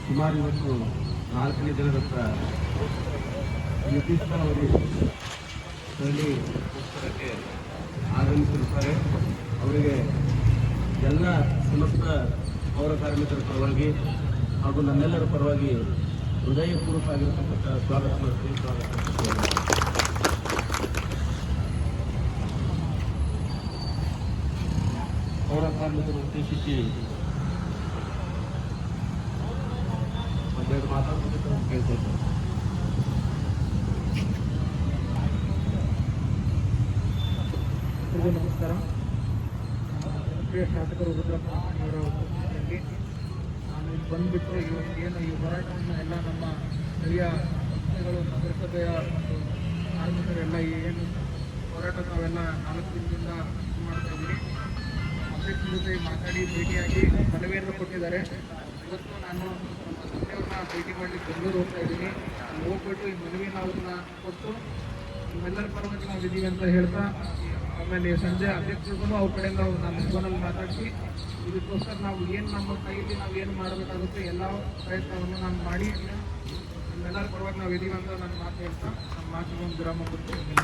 ಸುಮಾರು ಇವತ್ತು 4ನೇ ದಿನದತ್ತ ನಿರ್ದಿಷ್ಟವಾಗಿ ಸ್ಥಳೀಯ ಪುಸ್ತಕಕ್ಕೆ ಆಗಮಿಸಿರುತ್ತಾರೆ. ಅವರಿಗೆ ಎಲ್ಲ ಸಮಸ್ತ ಪೌರ ಕಾರ್ಮಿಕರ ಪರವಾಗಿ ಹಾಗೂ ನಮ್ಮೆಲ್ಲರ ಪರವಾಗಿ ಹೃದಯಪೂರ್ವಕ ಆಗಿರತಕ್ಕಂಥ ಸ್ವಾಗತ ಮಾಡ್ತೀವಿ. ಪೌರ ಕಾರ್ಮಿಕರು ಉದ್ದೇಶಿಸಿ ಒಂದೆರಡು ಮಾತಾಡೋದಕ್ಕೆ ಕೇಳ್ಕೊಳ್ತಾರೆ. ನಮಸ್ಕಾರ. ಜನಪ್ರಿಯ ಶಾಸಕರು ರುದ್ರಪ್ಪನವರ ಉಪಸ್ಥಿತಿಯಲ್ಲಿ ನಾನು ಇಲ್ಲಿ ಬಂದುಬಿಟ್ಟು ಏನು ಈ ಹೋರಾಟವನ್ನು ಎಲ್ಲ ನಮ್ಮ ಸ್ಥಳೀಯ ಸಂಸ್ಥೆಗಳು, ನಗರಸಭೆಯ ಮತ್ತು ಕಾರ್ಮಿಕರೆಲ್ಲ ಏನು ಹೋರಾಟ ನಾವೆಲ್ಲ 4 ದಿನದಿಂದ ಮಾಡ್ತಾ ಇದ್ದೀವಿ. ಅಧ್ಯಕ್ಷರ ಜೊತೆ ಮಾತಾಡಿ ಭೇಟಿಯಾಗಿ ಮನವಿಯನ್ನು ಕೊಟ್ಟಿದ್ದಾರೆ. ಇವತ್ತು ನಾನು ನಮ್ಮ ಸಂಸ್ಥೆಯವ್ರನ್ನ ಭೇಟಿ ಮಾಡಲಿಕ್ಕೆ ಬೆಂಗಳೂರು ಹೋಗ್ತಾ ಇದ್ದೀನಿ. ಹೋಗ್ಬಿಟ್ಟು ಈ ಮನವಿನ ಅವ್ರನ್ನ ಕೊಟ್ಟು ನಿಮ್ಮೆಲ್ಲರ ಪರವಾಗಿ ನಾವು ಇದ್ದೀವಿ ಅಂತ ಹೇಳ್ತಾ, ಆಮೇಲೆ ಸಂಜೆ ಅಧ್ಯಕ್ಷರಿಗೂ ಅವ್ರ ಕಡೆಯಿಂದ ನಾನು ಫೋನಲ್ಲಿ ಮಾತಾಡಿಸಿ ಇದಕ್ಕೋಸ್ಕರ ನಾವು ಏನು ನಮ್ಮ ಕೈಯಲ್ಲಿ ನಾವು ಏನು ಮಾಡಬೇಕಾಗುತ್ತೆ ಎಲ್ಲ ಪ್ರಯತ್ನವನ್ನು ನಾನು ಮಾಡಿ ನಿಮ್ಮೆಲ್ಲರ ಪರವಾಗಿ ನಾವು ಇದ್ದೀವಿ ಅಂತ ನಾನು ಮಾತು ಹೇಳ್ತಾ ನಮ್ಮ ಮಾತಿಗೆ ಒಂದು ವಿರಾಮ ಕೊಡ್ತೀನಿ.